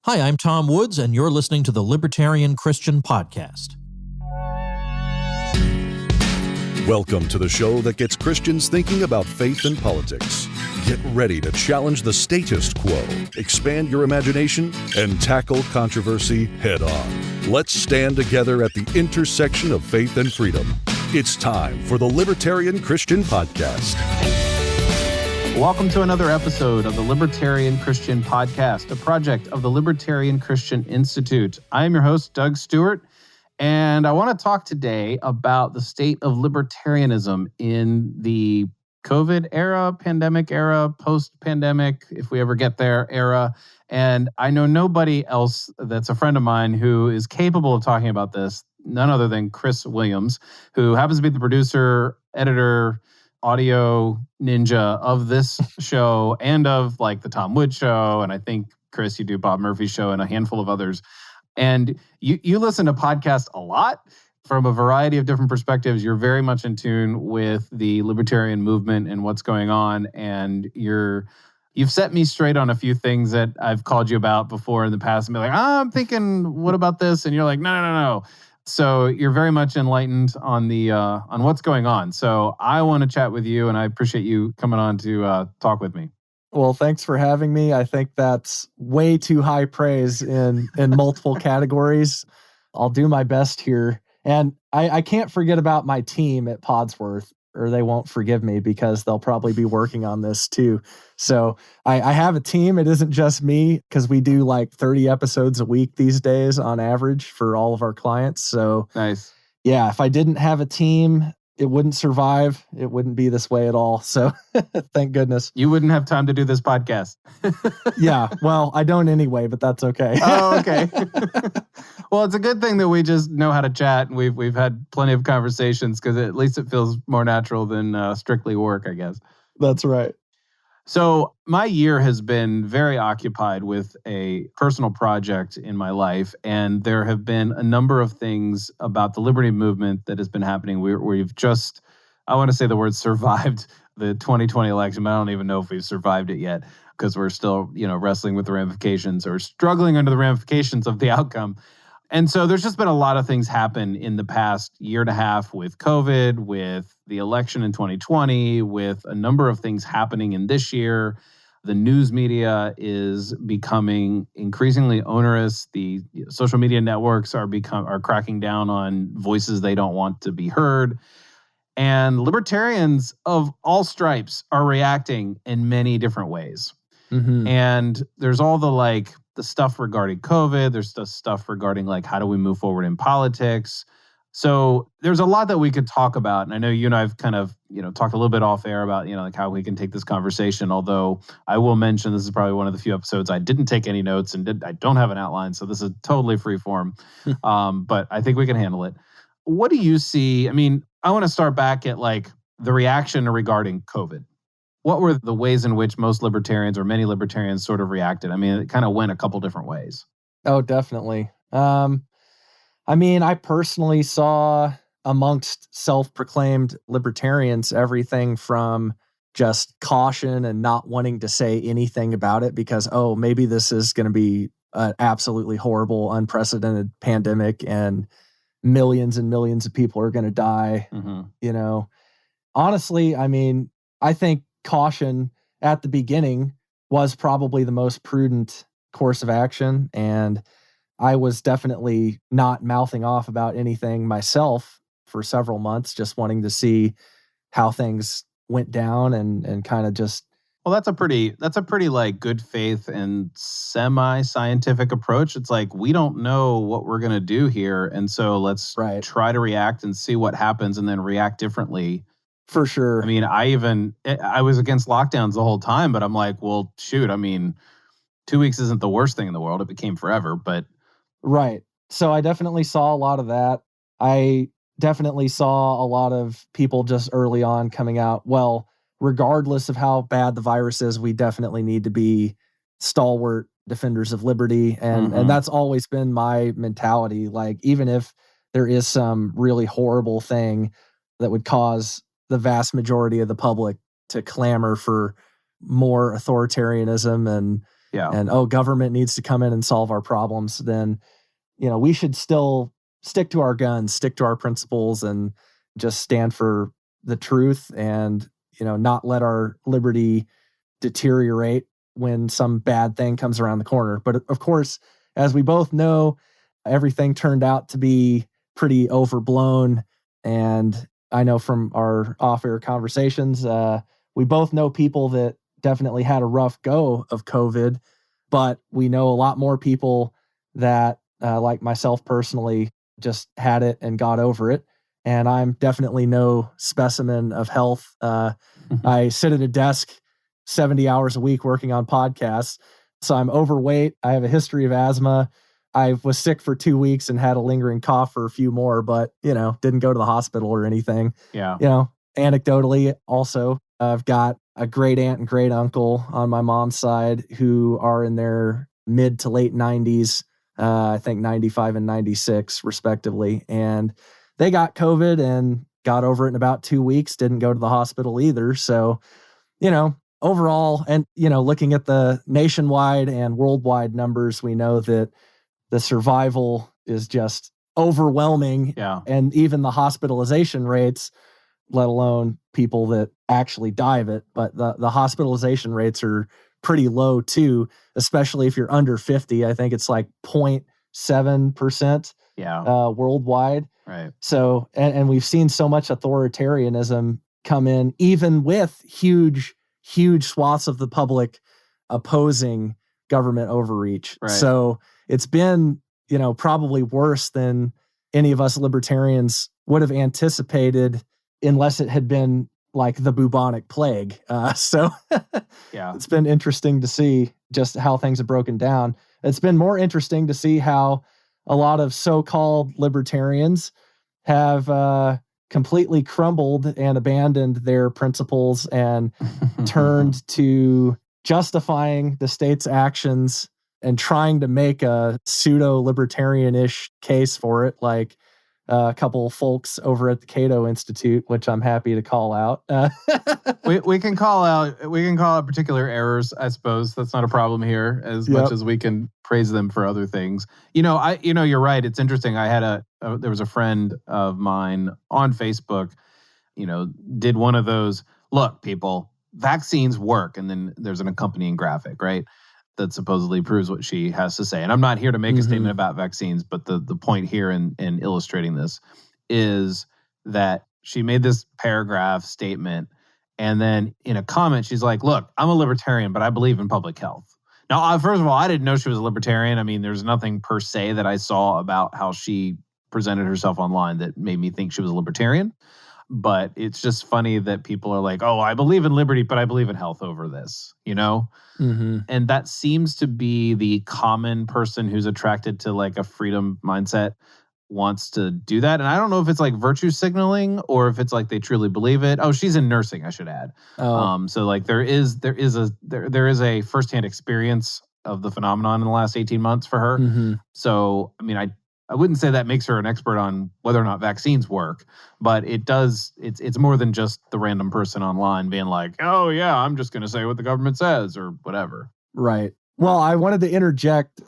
Hi, I'm Tom Woods, and you're listening to the Libertarian Christian Podcast. Welcome to the show that gets Christians thinking about faith and politics. Get ready to challenge the status quo, expand your imagination, and tackle controversy head on. Let's stand together at the intersection of faith and freedom. It's time for the Libertarian Christian Podcast. Welcome to another episode of the Libertarian Christian Podcast, a project of the Libertarian Christian Institute. I am your host, Doug Stuart, and I want to talk today about the state of libertarianism in the COVID era, pandemic era, post-pandemic, if we ever get there, era. And I know nobody else that's a friend of mine who is capable of talking about this, none other than Chris Williams, who happens to be the producer, editor, audio ninja of this show and of like the Tom Woods Show. And I think, Chris, you do Bob Murphy's show and a handful of others. And you listen to podcasts a lot from a variety of different perspectives. You're very much in tune with the libertarian movement and what's going on. And you've set me straight on a few things that I've called you about before in the past and be like, I'm thinking, what about this? And you're like, no. So you're very much enlightened on the on what's going on. So I want to chat with you, and I appreciate you coming on to talk with me. Well, thanks for having me. I think that's way too high praise in multiple categories. I'll do my best here. And I can't forget about my team at Podsworth, or they won't forgive me because they'll probably be working on this too. So I have a team. It isn't just me because we do like 30 episodes a week these days on average for all of our clients. So nice. Yeah, if I didn't have a team, it wouldn't survive. It wouldn't be this way at all. So thank goodness. You wouldn't have time to do this podcast. Yeah, well, I don't anyway, but that's okay. Oh, okay. Well, it's a good thing that we just know how to chat, and we've had plenty of conversations because at least it feels more natural than strictly work, I guess. That's right. So my year has been very occupied with a personal project in my life, and there have been a number of things about the liberty movement that has been happening. We've just, I want to say the word survived the 2020 election, but I don't even know if we've survived it yet because we're still, wrestling with the ramifications or struggling under the ramifications of the outcome. And so there's just been a lot of things happen in the past year and a half with COVID, with the election in 2020, with a number of things happening in this year. The news media is becoming increasingly onerous. The social media networks are cracking down on voices they don't want to be heard. And libertarians of all stripes are reacting in many different ways. Mm-hmm. And there's all the stuff regarding COVID. There's the stuff regarding how do we move forward in politics. So there's a lot that we could talk about. And I know you and I've kind of, talked a little bit off air about, how we can take this conversation. Although I will mention this is probably one of the few episodes I didn't take any notes and I don't have an outline. So this is totally free form. But I think we can handle it. What do you see? I mean, I want to start back at the reaction regarding COVID. What were the ways in which most libertarians or many libertarians sort of reacted? I mean, it kind of went a couple different ways. Oh, definitely. I personally saw amongst self-proclaimed libertarians everything from just caution and not wanting to say anything about it because, maybe this is going to be an absolutely horrible, unprecedented pandemic and millions and millions of people are going to die. Mm-hmm. Honestly, I think caution at the beginning was probably the most prudent course of action. And I was definitely not mouthing off about anything myself for several months, just wanting to see how things went down and kind of just. Well, that's a pretty good faith and semi-scientific approach. It's we don't know what we're going to do here. And so let's try to react and see what happens and then react differently. For sure. I mean, I was against lockdowns the whole time, but I'm well, shoot, 2 weeks isn't the worst thing in the world. It became forever, but. Right. So I definitely saw a lot of that. I definitely saw a lot of people just early on coming out, well, regardless of how bad the virus is, we definitely need to be stalwart defenders of liberty. And that's always been my mentality. Even if there is some really horrible thing that would cause the vast majority of the public to clamor for more authoritarianism and Yeah. and, oh, government needs to come in and solve our problems, then, we should still stick to our guns, stick to our principles, and just stand for the truth and, not let our liberty deteriorate when some bad thing comes around the corner. But of course, as we both know, everything turned out to be pretty overblown. And I know from our off-air conversations, we both know people that definitely had a rough go of COVID, but we know a lot more people that, like myself personally, just had it and got over it. And I'm definitely no specimen of health. I sit at a desk 70 hours a week working on podcasts. So I'm overweight. I have a history of asthma. I was sick for 2 weeks and had a lingering cough for a few more, but, didn't go to the hospital or anything. Yeah. Anecdotally, also, I've got a great aunt and great uncle on my mom's side who are in their mid to late 90s, I think 95 and 96 respectively. And they got COVID and got over it in about 2 weeks, didn't go to the hospital either. So, overall, and, looking at the nationwide and worldwide numbers, we know that the survival is just overwhelming. Yeah. And even the hospitalization rates, let alone people that actually die of it, but the hospitalization rates are pretty low too, especially if you're under 50. I think it's like 0.7% worldwide. Right. So, and we've seen so much authoritarianism come in, even with huge swaths of the public opposing government overreach. Right. So it's been, probably worse than any of us libertarians would have anticipated, unless it had been like the bubonic plague. So it's been interesting to see just how things have broken down. It's been more interesting to see how a lot of so-called libertarians have completely crumbled and abandoned their principles and turned to justifying the state's actions and trying to make a pseudo-libertarian-ish case for it, like a couple folks over at the Cato Institute, which I'm happy to call out. we can call out particular errors, I suppose. That's not a problem here, as much as we can praise them for other things. You're right. It's interesting. I had there was a friend of mine on Facebook, did one of those, look, people, vaccines work. And then there's an accompanying graphic, right, that supposedly proves what she has to say. And I'm not here to make a statement about vaccines, but the point here in illustrating this is that she made this paragraph statement, and then in a comment, she's like, look, I'm a libertarian, but I believe in public health. Now, first of all, I didn't know she was a libertarian. I mean, there's nothing per se that I saw about how she presented herself online that made me think she was a libertarian. But it's just funny that people are like, oh, I believe in liberty, but I believe in health over this, And that seems to be the common person who's attracted to like a freedom mindset wants to do that. And I don't know if it's like virtue signaling or if it's like they truly believe it. Oh, she's in nursing, I should add. So like there is a firsthand experience of the phenomenon in the last 18 months for her. So, I mean, I wouldn't say that makes her an expert on whether or not vaccines work, but it does. It's more than just the random person online being like, oh yeah, I'm just going to say what the government says or whatever. Right. Well, I wanted to interject.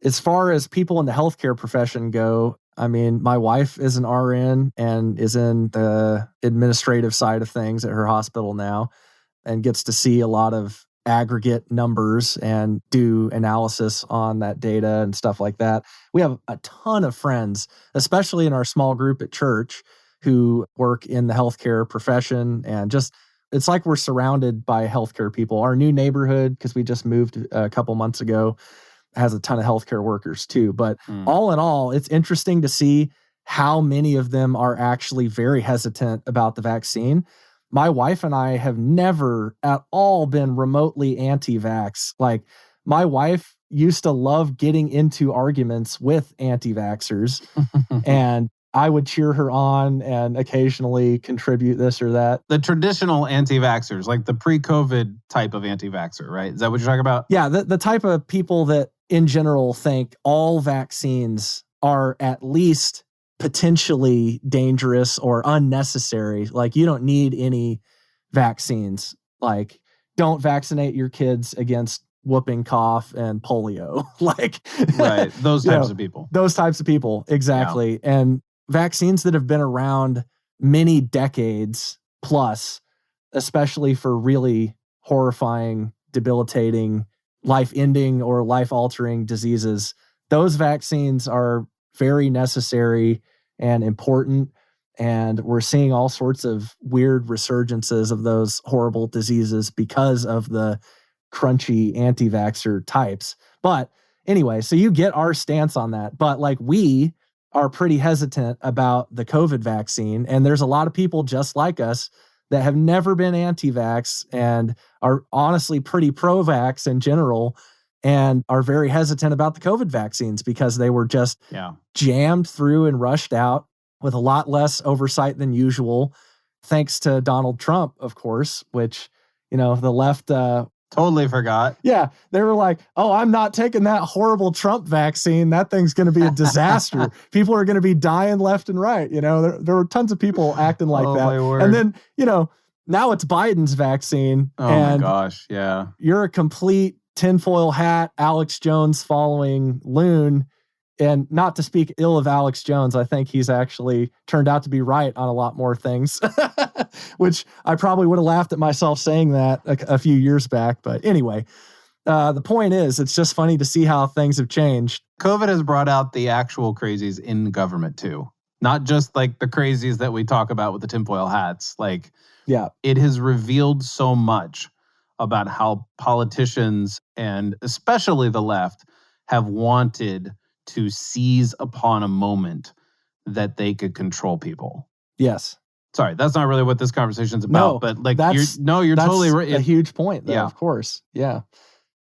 As far as people in the healthcare profession go, I mean, my wife is an RN and is in the administrative side of things at her hospital now and gets to see a lot of aggregate numbers and do analysis on that data and stuff like that. We have a ton of friends, especially in our small group at church, who work in the healthcare profession, and just it's like we're surrounded by healthcare people. Our new neighborhood, because we just moved a couple months ago, has a ton of healthcare workers too. But all in all, it's interesting to see how many of them are actually very hesitant about the vaccine. My wife and I have never at all been remotely anti-vax. Like, my wife used to love getting into arguments with anti-vaxxers, and I would cheer her on and occasionally contribute this or that. The traditional anti-vaxxers, like the pre-COVID type of anti-vaxxer, right? Is that what you're talking about? Yeah, the type of people that in general think all vaccines are at least potentially dangerous or unnecessary. Like, you don't need any vaccines. Like, don't vaccinate your kids against whooping cough and polio. Like, right. Those types of people. Those types of people. Exactly. Yeah. And vaccines that have been around many decades plus, especially for really horrifying, debilitating, life-ending or life-altering diseases, those vaccines are very necessary and important. And we're seeing all sorts of weird resurgences of those horrible diseases because of the crunchy anti-vaxxer types. But anyway, so you get our stance on that. But like, we are pretty hesitant about the COVID vaccine. And there's a lot of people just like us that have never been anti-vax and are honestly pretty pro-vax in general and are very hesitant about the COVID vaccines because they were just jammed through and rushed out with a lot less oversight than usual, thanks to Donald Trump, of course, which, you know, the left... totally forgot. Yeah, they were like, oh, I'm not taking that horrible Trump vaccine. That thing's going to be a disaster. People are going to be dying left and right. You know, there were tons of people acting like that. And then, you know, now it's Biden's vaccine. Oh, and my gosh, yeah. You're a complete tinfoil hat, Alex Jones following loon. And not to speak ill of Alex Jones, I think he's actually turned out to be right on a lot more things, which I probably would have laughed at myself saying that a few years back. But anyway, the point is, it's just funny to see how things have changed. COVID has brought out the actual crazies in government too. Not just like the crazies that we talk about with the tinfoil hats. Like, it has revealed so much about how politicians and especially the left have wanted to seize upon a moment that they could control people. Yes. Sorry, that's not really what this conversation's about, but like, you're totally right. A huge point, though, of course. Yeah.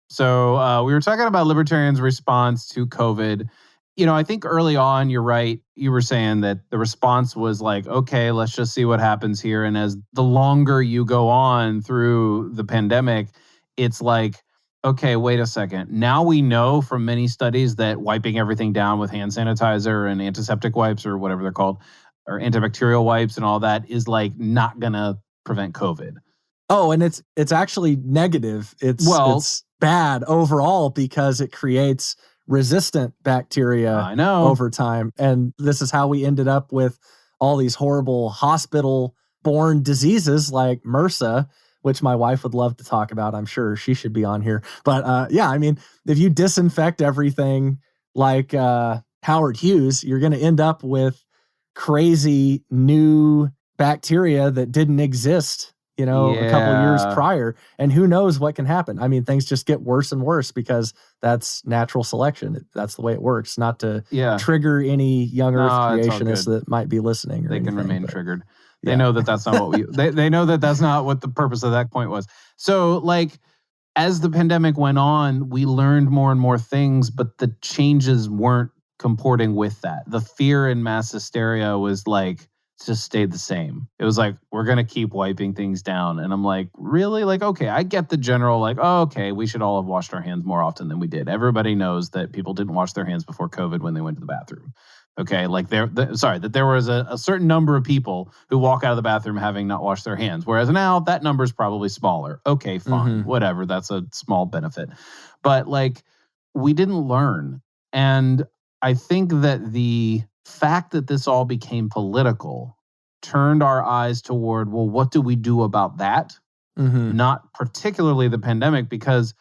So we were talking about libertarians' response to COVID. You know, I think early on, you're right. You were saying that the response was like, okay, let's just see what happens here. And as the longer you go on through the pandemic, it's like, okay, wait a second. Now we know from many studies that wiping everything down with hand sanitizer and antiseptic wipes or whatever they're called, or antibacterial wipes and all that is like not going to prevent COVID. Oh, and it's actually negative. It's bad overall because it creates resistant bacteria over time. And this is how we ended up with all these horrible hospital-borne diseases like MRSA, which my wife would love to talk about. I'm sure she should be on here. But I mean, if you disinfect everything like Howard Hughes, you're going to end up with crazy new bacteria that didn't exist, a couple of years prior. And who knows what can happen. I mean, things just get worse and worse because that's natural selection. That's the way it works, not to trigger any young Earth creationists that might be listening. They can remain triggered. They know that that's not what they know that that's not what the purpose of that point was. So like, as the pandemic went on, we learned more and more things, but the changes weren't comporting with that. The fear and mass hysteria was like, just stayed the same. It was like, we're going to keep wiping things down. And I'm like, really? Like, okay, I get the general, like, oh, okay, we should all have washed our hands more often than we did. Everybody knows that people didn't wash their hands before COVID when they went to the bathroom. Okay, like that there was a certain number of people who walk out of the bathroom having not washed their hands, whereas now that number is probably smaller. Okay, fine, whatever. That's a small benefit. But like, we didn't learn. And I think that the fact that this all became political turned our eyes toward, well, what do we do about that? Not particularly the pandemic, because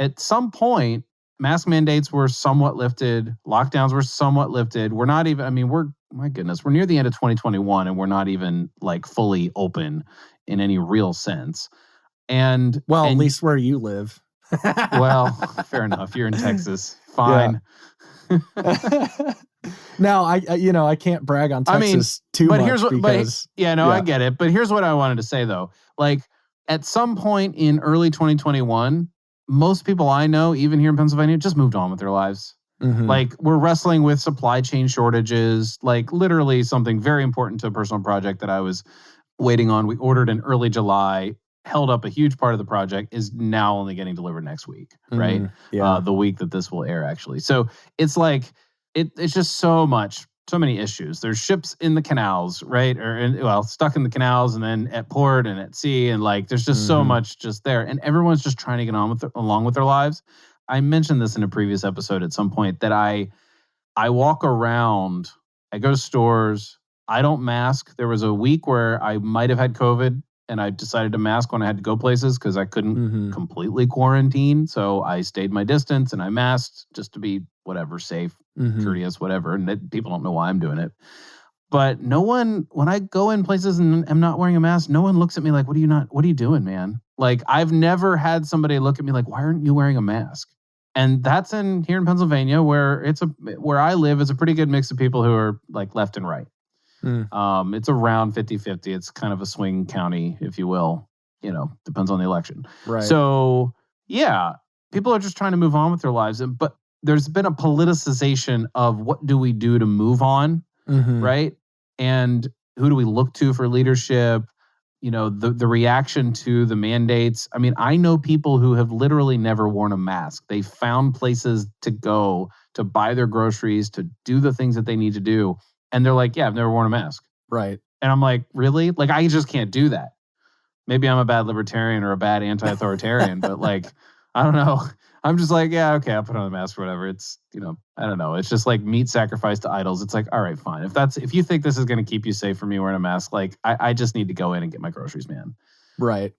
at some point, mask mandates were somewhat lifted. Lockdowns were somewhat lifted. We're not even, my goodness, we're near the end of 2021 and we're not even like fully open in any real sense. And at least where you live. Well, fair enough. You're in Texas. Fine. Yeah. Now, I can't brag on Texas too much. I get it. But here's what I wanted to say though. Like at some point in early 2021, most people I know, even here in Pennsylvania, just moved on with their lives. Like we're wrestling with supply chain shortages, like literally something very important to a personal project that I was waiting on. We ordered in early July, held up a huge part of the project, is now only getting delivered next week, right? The week that this will air, actually. So it's like, it's just so much so many issues. There's ships in the canals, right? Stuck in the canals and then at port and at sea. And like, there's just so much just there. And everyone's just trying to get along with their lives. I mentioned this in a previous episode at some point that I walk around, I go to stores, I don't mask. There was a week where I might have had COVID and I decided to mask when I had to go places because I couldn't completely quarantine. So I stayed my distance and I masked just to be whatever, safe, courteous, whatever. And people don't know why I'm doing it. But no one, when I go in places and I'm not wearing a mask, no one looks at me like, what are you doing, man? Like, I've never had somebody look at me like, why aren't you wearing a mask? And that's here in Pennsylvania, where where I live is a pretty good mix of people who are like left and right. It's around 50-50. It's kind of a swing county, if you will. Depends on the election. Right. So, yeah, people are just trying to move on with their lives. But there's been a politicization of what do we do to move on, right? And who do we look to for leadership? The reaction to the mandates. I mean, I know people who have literally never worn a mask. They found places to go to buy their groceries, to do the things that they need to do. And they're like, yeah, I've never worn a mask. Right. And I'm like, really? Like, I just can't do that. Maybe I'm a bad libertarian or a bad anti-authoritarian, but like, I don't know. I'm just like, yeah, okay, I'll put on a mask or whatever. It's, I don't know. It's just like meat sacrificed to idols. It's like, all right, fine. If you think this is going to keep you safe from me wearing a mask, like I just need to go in and get my groceries, man. Right.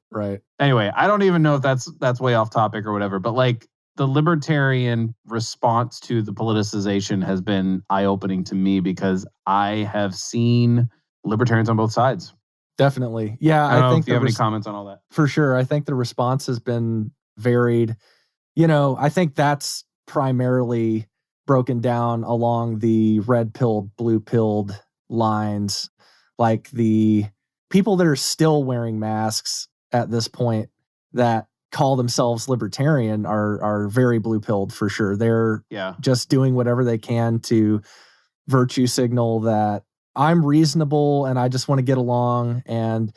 Anyway, I don't even know if that's way off topic or whatever, but like the libertarian response to the politicization has been eye-opening to me because I have seen libertarians on both sides. Definitely. Yeah. I don't know if you have any comments on all that. For sure. I think the response has been varied. I think that's primarily broken down along the red-pilled, blue-pilled lines. Like the people that are still wearing masks at this point that call themselves libertarian are very blue-pilled for sure. They're just doing whatever they can to virtue signal that I'm reasonable and I just want to get along. And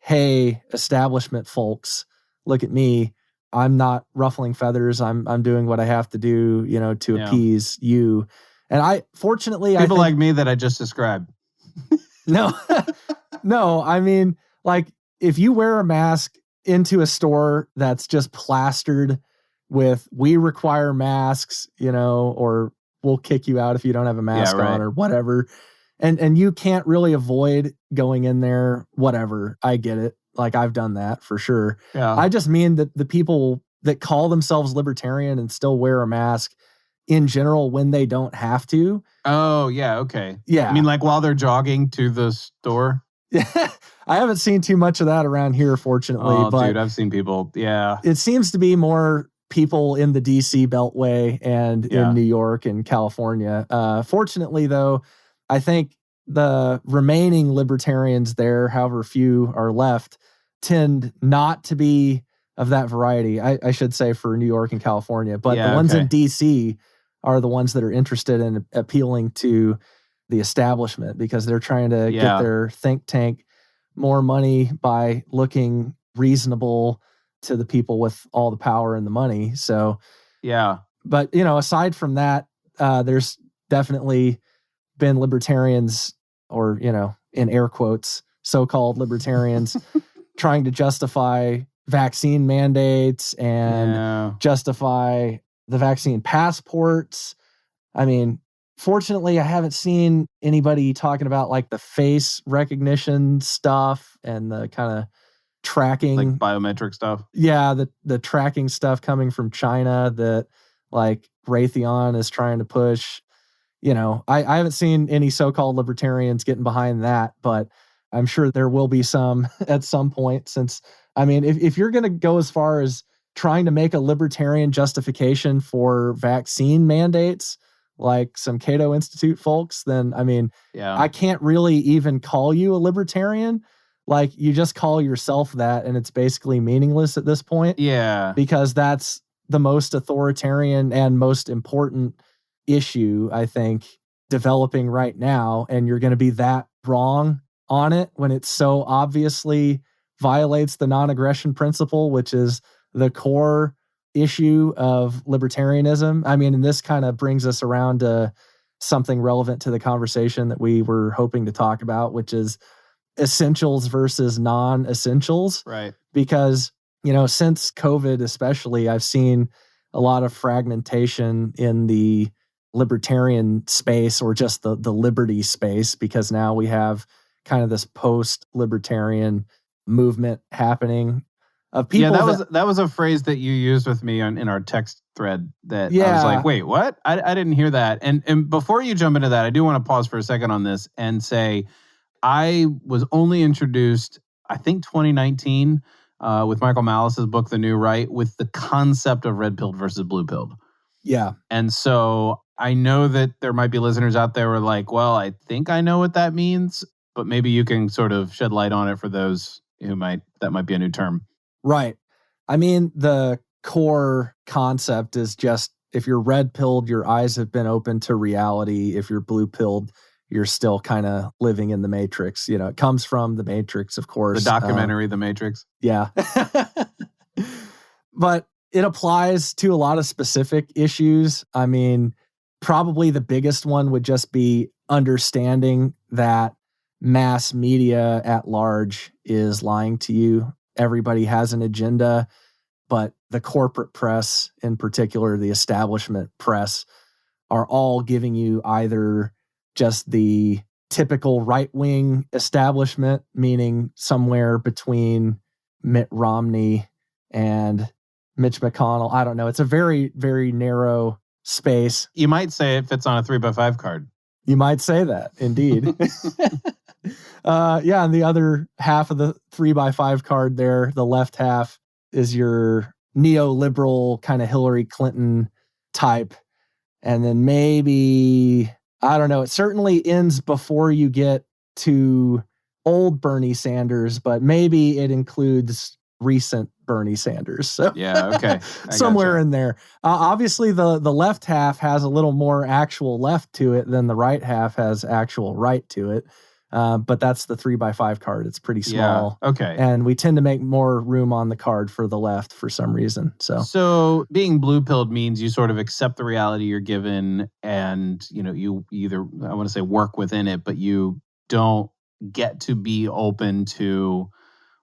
hey, establishment folks, look at me. I'm not ruffling feathers. I'm doing what I have to do, to appease you. And fortunately, people like me that I just described. No, I mean, like if you wear a mask into a store that's just plastered with, we require masks, or we'll kick you out if you don't have a mask on or whatever. And you can't really avoid going in there, whatever. I get it. Like I've done that for sure. Yeah. I just mean that the people that call themselves libertarian and still wear a mask in general when they don't have to. Oh, yeah. Okay. Yeah. I mean, like while they're jogging to the store? I haven't seen too much of that around here, fortunately. Oh, but dude, I've seen people. Yeah. It seems to be more people in the DC Beltway and in New York and California. Fortunately, though, I think the remaining libertarians there, however few are left, tend not to be of that variety, I should say, for New York and California. But the ones in DC are the ones that are interested in appealing to the establishment because they're trying to get their think tank more money by looking reasonable to the people with all the power and the money. So, but, aside from that, there's definitely been libertarians or, in air quotes, so-called libertarians trying to justify vaccine mandates and justify the vaccine passports. I mean, fortunately, I haven't seen anybody talking about like the face recognition stuff and the kind of tracking, like biometric stuff. Yeah, the tracking stuff coming from China that like Raytheon is trying to push. I haven't seen any so-called libertarians getting behind that, but I'm sure there will be some at some point since, I mean, if you're going to go as far as trying to make a libertarian justification for vaccine mandates, like some Cato Institute folks, then, I mean, I can't really even call you a libertarian. Like, you just call yourself that, and it's basically meaningless at this point. Yeah. Because that's the most authoritarian and most important issue, I think, developing right now. And you're going to be that wrong on it when it so obviously violates the non-aggression principle, which is the core issue of libertarianism. I mean, and this kind of brings us around to something relevant to the conversation that we were hoping to talk about, which is essentials versus non-essentials. Right. Because, since COVID especially, I've seen a lot of fragmentation in the libertarian space, or just the liberty space, because now we have kind of this post-libertarian movement happening of people. Yeah, that was a phrase that you used with me in our text thread that I was like, wait, what? I didn't hear that. And before you jump into that, I do want to pause for a second on this and say, I was only introduced, I think 2019, with Michael Malice's book, The New Right, with the concept of red-pilled versus blue-pilled. Yeah. And so I know that there might be listeners out there who are like, well, I think I know what that means, but maybe you can sort of shed light on it for those that might be a new term. Right. I mean, the core concept is just, if you're red-pilled, your eyes have been open to reality. If you're blue-pilled, you're still kind of living in the Matrix. It comes from the Matrix, of course. The documentary, The Matrix. Yeah. But it applies to a lot of specific issues. I mean, probably the biggest one would just be understanding that mass media at large is lying to you. Everybody has an agenda, but the corporate press, in particular, the establishment press, are all giving you either just the typical right-wing establishment, meaning somewhere between Mitt Romney and Mitch McConnell. I don't know. It's a very, very narrow space. You might say it fits on a 3x5 card. You might say that, indeed. And the other half of the 3x5 card there, the left half, is your neoliberal kind of Hillary Clinton type. And then maybe, I don't know, it certainly ends before you get to old Bernie Sanders, but maybe it includes recent Bernie Sanders. So yeah, okay. Somewhere in there. Obviously, the left half has a little more actual left to it than the right half has actual right to it. But that's the 3x5 card. It's pretty small. Yeah, okay. And we tend to make more room on the card for the left for some reason. So being blue-pilled means you sort of accept the reality you're given, and you either, I want to say, work within it, but you don't get to be open to,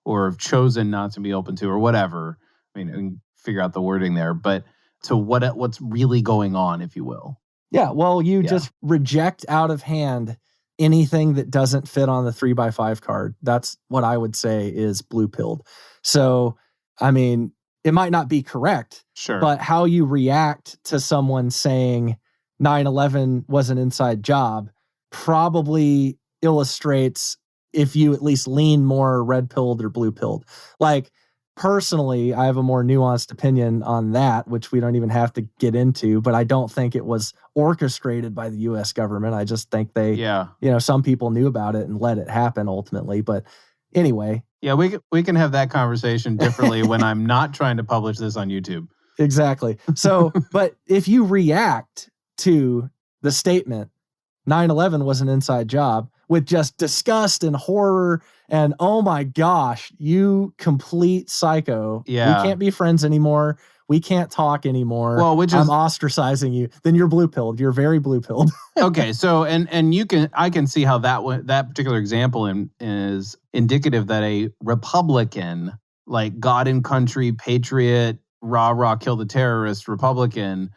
or have chosen not to be open to, or whatever. I mean, figure out the wording there, but to what's really going on, if you will. Yeah, well, you just reject out of hand anything that doesn't fit on the 3x5 card. That's what I would say is blue-pilled. So, I mean, it might not be correct, sure, but how you react to someone saying 9/11 was an inside job probably illustrates if you at least lean more red-pilled or blue-pilled. Like, personally, I have a more nuanced opinion on that, which we don't even have to get into, but I don't think it was orchestrated by the U.S. government. I just think some people knew about it and let it happen ultimately. But anyway. Yeah, we can have that conversation differently when I'm not trying to publish this on YouTube. Exactly. So, but if you react to the statement, 9/11 was an inside job, with just disgust and horror and, oh my gosh, you complete psycho. Yeah. We can't be friends anymore. We can't talk anymore. Well, I'm ostracizing you. Then you're blue-pilled. You're very blue-pilled. Okay, so and I can see how that particular example is indicative that a Republican, like God and country, patriot, rah, kill the terrorist Republican,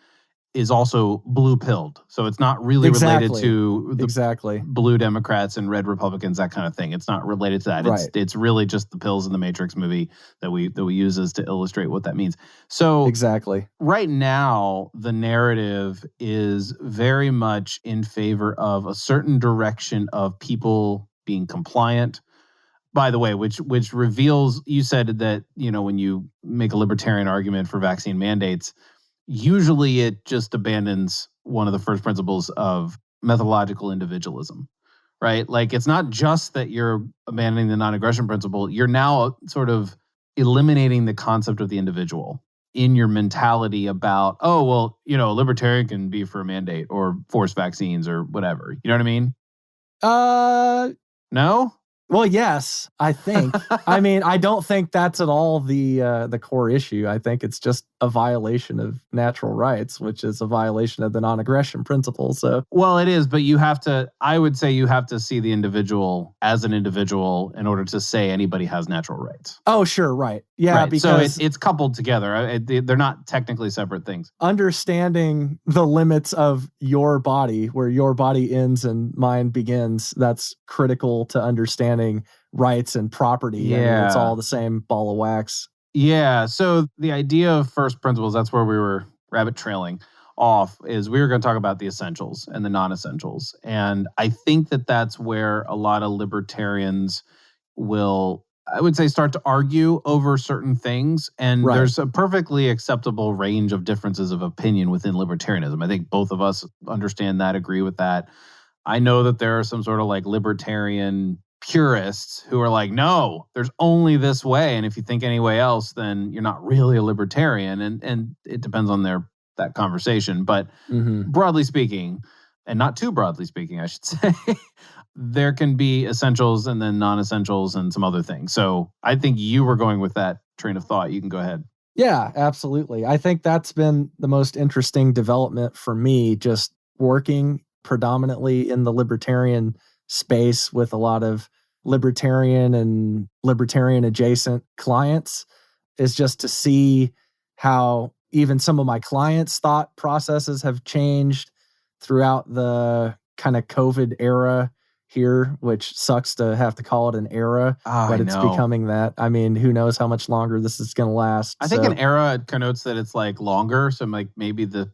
is also blue-pilled. So it's not really related to the blue Democrats and red Republicans, that kind of thing. It's not related to that. Right. It's really just the pills in the Matrix movie that we use as to illustrate what that means. So right now, the narrative is very much in favor of a certain direction of people being compliant. By the way, which reveals, you said that, when you make a libertarian argument for vaccine mandates, usually it just abandons one of the first principles of methodological individualism, right? Like, it's not just that you're abandoning the non-aggression principle. You're now sort of eliminating the concept of the individual in your mentality about, oh, well, a libertarian can be for a mandate or force vaccines or whatever. You know what I mean? No? Well, yes, I think. I mean, I don't think that's at all the core issue. I think it's just a violation of natural rights, which is a violation of the non-aggression principle. So, well, it is, but I would say you have to see the individual as an individual in order to say anybody has natural rights. Oh, sure. Right. Yeah. Right. Because so it's coupled together. They're not technically separate things. Understanding the limits of your body, where your body ends and mine begins, that's critical to understanding rights and property. Yeah. I mean, it's all the same ball of wax. Yeah. So the idea of first principles, that's where we were rabbit trailing off, is we were going to talk about the essentials and the non-essentials. And I think that that's where a lot of libertarians will, I would say, start to argue over certain things. And Right. There's a perfectly acceptable range of differences of opinion within libertarianism. I think both of us understand that, agree with that. I know that there are some sort of like libertarian purists who are like, no, there's only this way. And if you think any way else, then you're not really a libertarian. And it depends on that conversation. But broadly speaking, and not too broadly speaking, I should say, there can be essentials and then non-essentials and some other things. So I think you were going with that train of thought. You can go ahead. Yeah, absolutely. I think that's been the most interesting development for me, just working predominantly in the libertarian space with a lot of libertarian and libertarian adjacent clients, is just to see how even some of my clients' thought processes have changed throughout the kind of COVID era here, which sucks to have to call it an era, but it's becoming that. I mean, who knows how much longer this is going to last. I think an era connotes that it's like longer. So like maybe the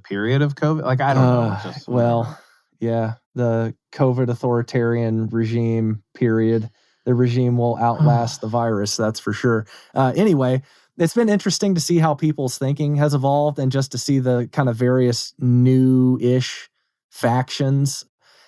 period of COVID. Like, I don't know. Just well, yeah, the COVID authoritarian regime period. The regime will outlast the virus, that's for sure. Anyway, it's been interesting to see how people's thinking has evolved and just to see the kind of various new-ish factions.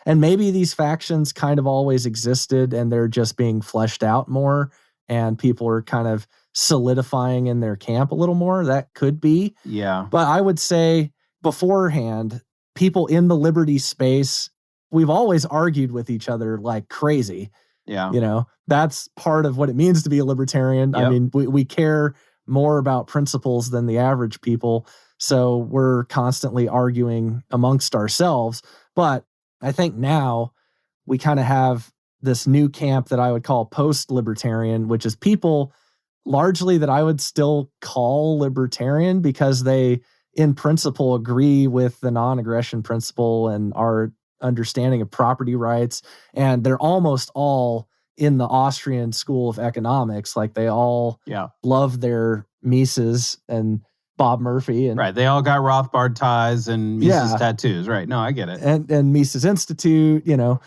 And maybe these factions kind of always existed and they're just being fleshed out more and people are kind of solidifying in their camp a little more. That could be. Yeah. But I would say beforehand, people in the liberty space, we've always argued with each other like crazy. Yeah. You know, that's part of what it means to be a libertarian. Yep. I mean, we care more about principles than the average people. So we're constantly arguing amongst ourselves. But I think now we kind of have this new camp that I would call post-libertarian, which is people largely that I would still call libertarian because they, in principle, agree with the non-aggression principle and our understanding of property rights. And they're almost all in the Austrian school of economics. Like they all love their Mises and Bob Murphy. And right. They all got Rothbard ties and Mises tattoos. Right. No, I get it. And Mises Institute, you know.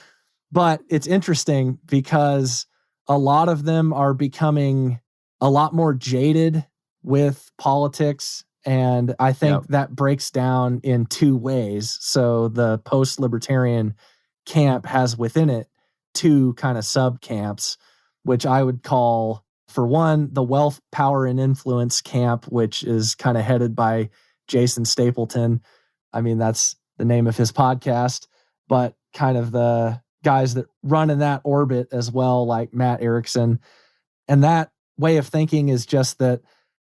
But it's interesting because a lot of them are becoming a lot more jaded with politics. And I think that breaks down in two ways. So the post-libertarian camp has within it two kind of sub-camps, which I would call, for one, the wealth, power, and influence camp, which is kind of headed by Jason Stapleton. I mean, that's the name of his podcast, but kind of the guys that run in that orbit as well, like Matt Erickson. And that way of thinking is just that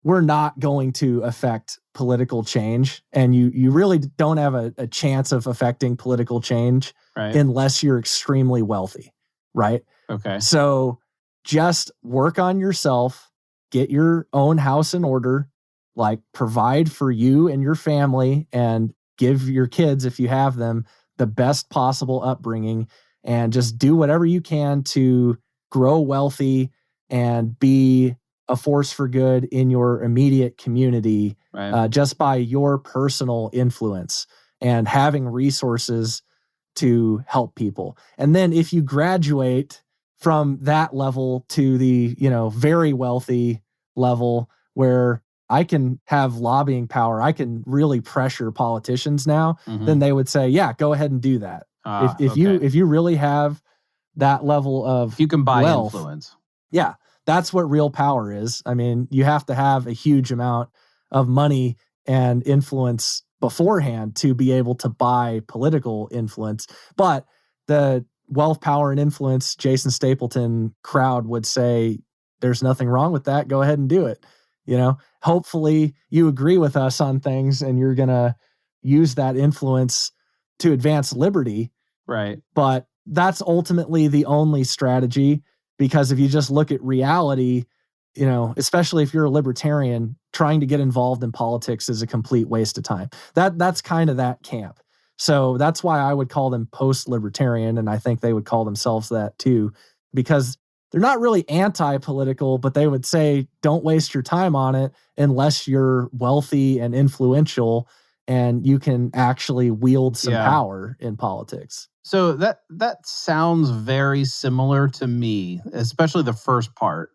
we're not going to affect political change. And you really don't have a chance of affecting political change unless you're extremely wealthy, right? Okay. So just work on yourself, get your own house in order, like provide for you and your family and give your kids, if you have them, the best possible upbringing, and just do whatever you can to grow wealthy and be a force for good in your immediate community, just by your personal influence and having resources to help people. And then if you graduate from that level to the, very wealthy level where I can have lobbying power, I can really pressure politicians now, then they would say, yeah, go ahead and do that. If you really have that level of you can buy wealth, influence. Yeah. That's what real power is. I mean, you have to have a huge amount of money and influence beforehand to be able to buy political influence. But the wealth, power, and influence Jason Stapleton crowd would say, there's nothing wrong with that. Go ahead and do it. Hopefully you agree with us on things and you're going to use that influence to advance liberty. Right. But that's ultimately the only strategy, because if you just look at reality, especially if you're a libertarian, trying to get involved in politics is a complete waste of time. That's kind of that camp. So that's why I would call them post-libertarian, and I think they would call themselves that too, because they're not really anti-political, but they would say, don't waste your time on it unless you're wealthy and influential and you can actually wield some power in politics. So that sounds very similar to me, especially the first part.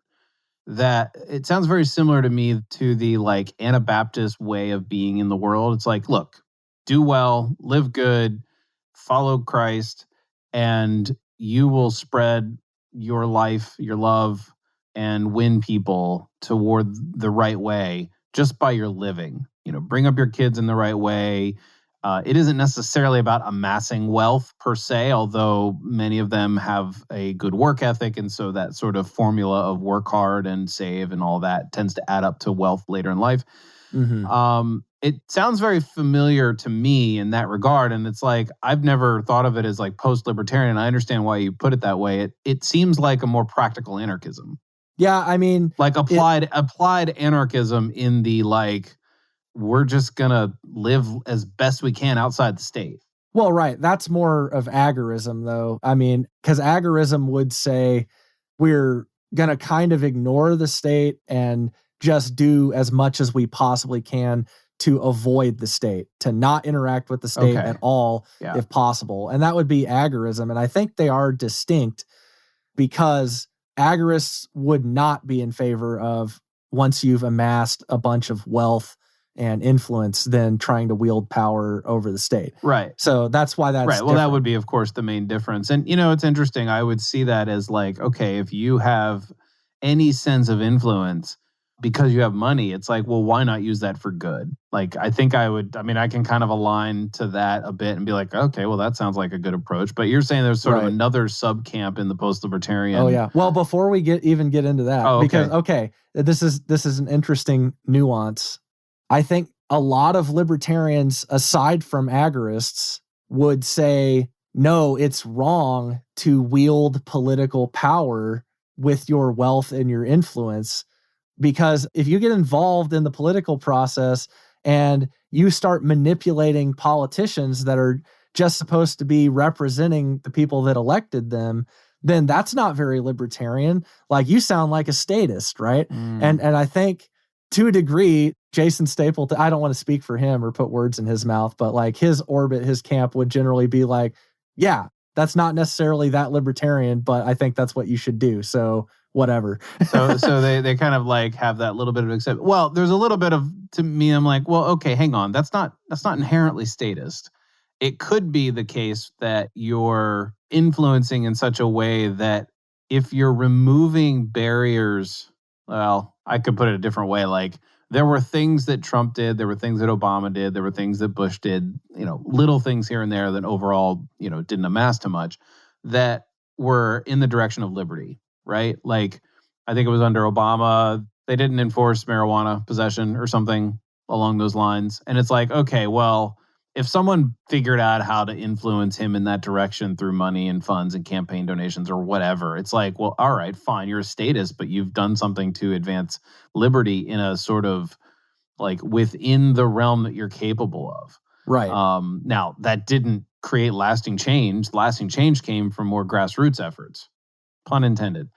That it sounds very similar to me to the like Anabaptist way of being in the world. It's like, look, do well, live good, follow Christ, and you will spread your life, your love, and win people toward the right way just by your living. Bring up your kids in the right way. It isn't necessarily about amassing wealth per se, although many of them have a good work ethic. And so that sort of formula of work hard and save and all that tends to add up to wealth later in life. Mm-hmm. It sounds very familiar to me in that regard. And it's like, I've never thought of it as like post-libertarian. I understand why you put it that way. It seems like a more practical anarchism. Yeah, I mean, like applied anarchism in the like, we're just going to live as best we can outside the state. Well, right. That's more of agorism, though. I mean, because agorism would say we're going to kind of ignore the state and just do as much as we possibly can to avoid the state, to not interact with the state at all, if possible. And that would be agorism. And I think they are distinct, because agorists would not be in favor of, once you've amassed a bunch of wealth and influence, then trying to wield power over the state. Right. So that's why that's right. Well, different. That would be, of course, the main difference. And, it's interesting. I would see that as like, okay, if you have any sense of influence because you have money, it's like, well, why not use that for good? Like, I think I can kind of align to that a bit and be like, okay, well, that sounds like a good approach. But you're saying there's sort of another sub-camp in the post-libertarian. Oh, yeah. Well, before we get into that, because, this is an interesting nuance. I think a lot of libertarians, aside from agorists, would say, no, it's wrong to wield political power with your wealth and your influence. Because if you get involved in the political process and you start manipulating politicians that are just supposed to be representing the people that elected them, then that's not very libertarian. Like, you sound like a statist, right? And I think, to a degree, Jason Stapleton, I don't want to speak for him or put words in his mouth, but like his orbit, his camp would generally be like, yeah, that's not necessarily that libertarian, but I think that's what you should do. So whatever. so they kind of like have that little bit of accept. Well, there's a little bit of, to me, I'm like, well, okay, hang on. That's not inherently statist. It could be the case that you're influencing in such a way that if you're removing barriers, well, I could put it a different way. Like, there were things that Trump did, there were things that Obama did, there were things that Bush did, little things here and there that overall, didn't amass to much, that were in the direction of liberty, right? Like, I think it was under Obama, they didn't enforce marijuana possession or something along those lines. And it's like, okay, well, if someone figured out how to influence him in that direction through money and funds and campaign donations or whatever, it's like, well, all right, fine, you're a statist, but you've done something to advance liberty in a sort of like within the realm that you're capable of. Right. Now, that didn't create lasting change. Lasting change came from more grassroots efforts, pun intended.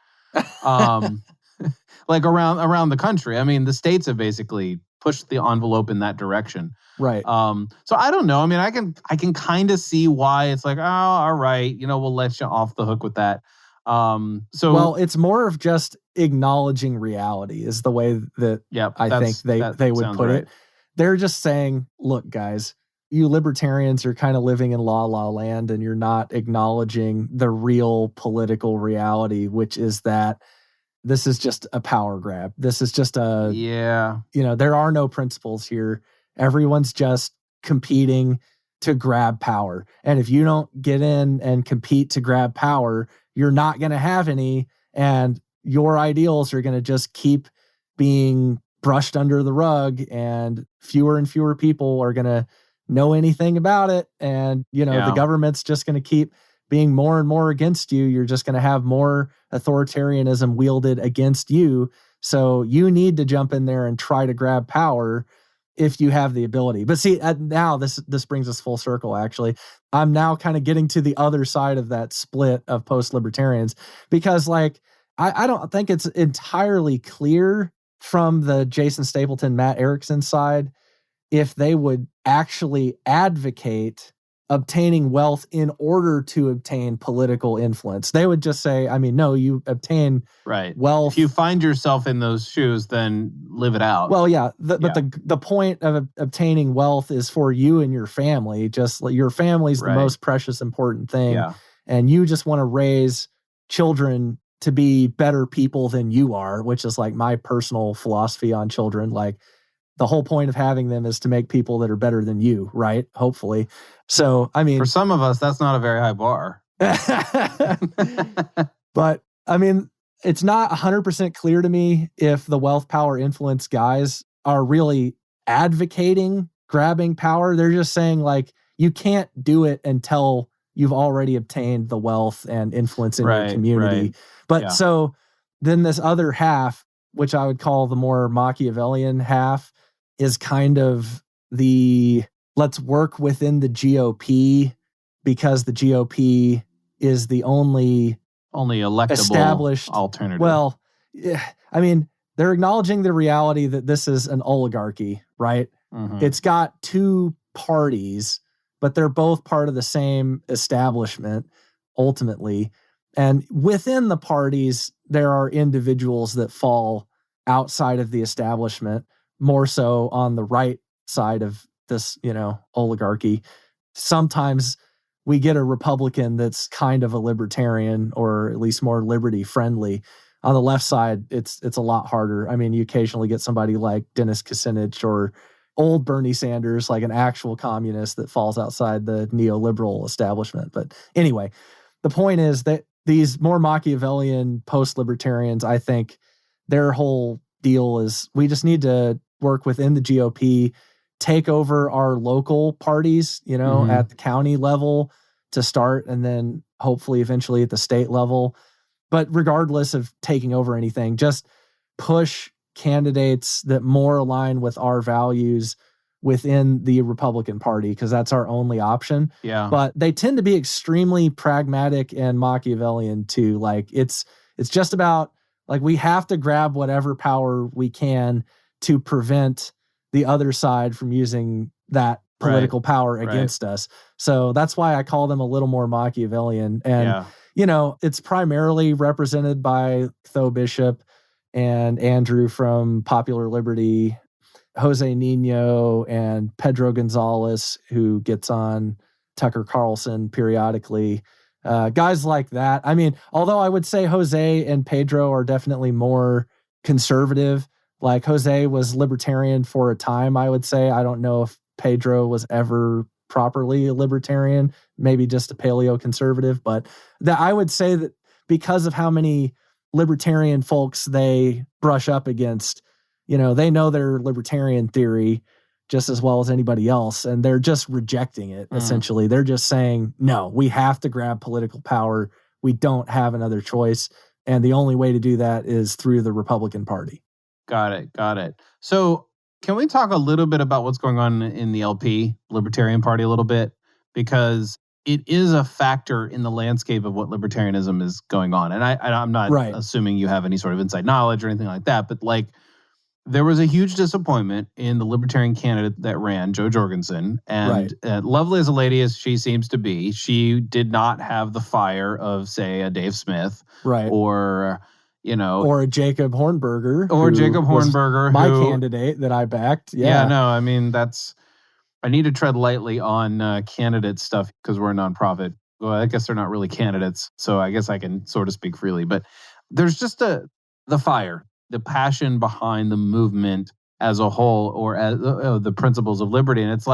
Like around the country. I mean, the states have basically pushed the envelope in that direction. Right. So I don't know. I mean, I can kind of see why it's like, oh, all right, we'll let you off the hook with that. Well, it's more of just acknowledging reality is the way that I think they would put it. They're just saying, look, guys, you libertarians are kind of living in la land, and you're not acknowledging the real political reality, which is that this is just a power grab. This is just there are no principles here. Everyone's just competing to grab power. And if you don't get in and compete to grab power, you're not going to have any. And your ideals are going to just keep being brushed under the rug, and fewer people are going to know anything about it. And, the government's just going to keep being more and more against you. You're just going to have more authoritarianism wielded against you. So you need to jump in there and try to grab power if you have the ability. But see, now this brings us full circle, actually. I'm now kind of getting to the other side of that split of post-libertarians, because I don't think it's entirely clear from the Jason Stapleton, Matt Erickson side if they would actually advocate obtaining wealth in order to obtain political influence. They would just say, no, you obtain wealth. If you find yourself in those shoes, then live it out. Well, yeah. But the point of obtaining wealth is for you and your family. Just your family's the most precious, important thing. Yeah. And you just want to raise children to be better people than you are, which is my personal philosophy on children. The whole point of having them is to make people that are better than you, right? Hopefully. So, for some of us, that's not a very high bar. But, it's not 100% clear to me if the wealth, power, influence guys are really advocating grabbing power. They're just saying, you can't do it until you've already obtained the wealth and influence in your community. Right. But so then this other half, which I would call the more Machiavellian half, is kind of the let's work within the GOP because the GOP is the only electable established alternative. Well, they're acknowledging the reality that this is an oligarchy, right? Mm-hmm. It's got two parties, but they're both part of the same establishment ultimately. And within the parties, there are individuals that fall outside of the establishment, more so on the right side of this, oligarchy. Sometimes we get a Republican that's kind of a libertarian, or at least more liberty friendly. On the left side, it's a lot harder. You occasionally get somebody like Dennis Kucinich or old Bernie Sanders, like an actual communist that falls outside the neoliberal establishment. But anyway, the point is that these more Machiavellian post-libertarians, I think their whole deal is we just need to work within the GOP, take over our local parties, at the county level to start, and then hopefully eventually at the state level. But regardless of taking over anything, just push candidates that more align with our values within the Republican Party, because that's our only option. Yeah. But they tend to be extremely pragmatic and Machiavellian too. It's just about we have to grab whatever power we can to prevent the other side from using that political power against us. So that's why I call them a little more Machiavellian. And, it's primarily represented by Tho Bishop and Andrew from Popular Liberty, Jose Nino and Pedro Gonzalez, who gets on Tucker Carlson periodically. Guys like that. Although I would say Jose and Pedro are definitely more conservative. Jose was libertarian for a time, I would say. I don't know if Pedro was ever properly a libertarian, maybe just a paleo-conservative. But I would say that because of how many libertarian folks they brush up against, they know their libertarian theory just as well as anybody else, and they're just rejecting it, essentially. They're just saying, no, we have to grab political power. We don't have another choice. And the only way to do that is through the Republican Party. Got it. So can we talk a little bit about what's going on in the LP, Libertarian Party, a little bit? Because it is a factor in the landscape of what libertarianism is going on. And I'm not assuming you have any sort of inside knowledge or anything like that, but there was a huge disappointment in the libertarian candidate that ran, Jo Jorgensen. And lovely as a lady as she seems to be, she did not have the fire of, say, a Dave Smith. Or, or a Jacob Hornberger. My candidate that I backed. I need to tread lightly on candidate stuff because we're a nonprofit. Well, I guess they're not really candidates, so I guess I can sort of speak freely. But there's just the fire, the passion behind the movement as a whole, or as the principles of liberty. And it's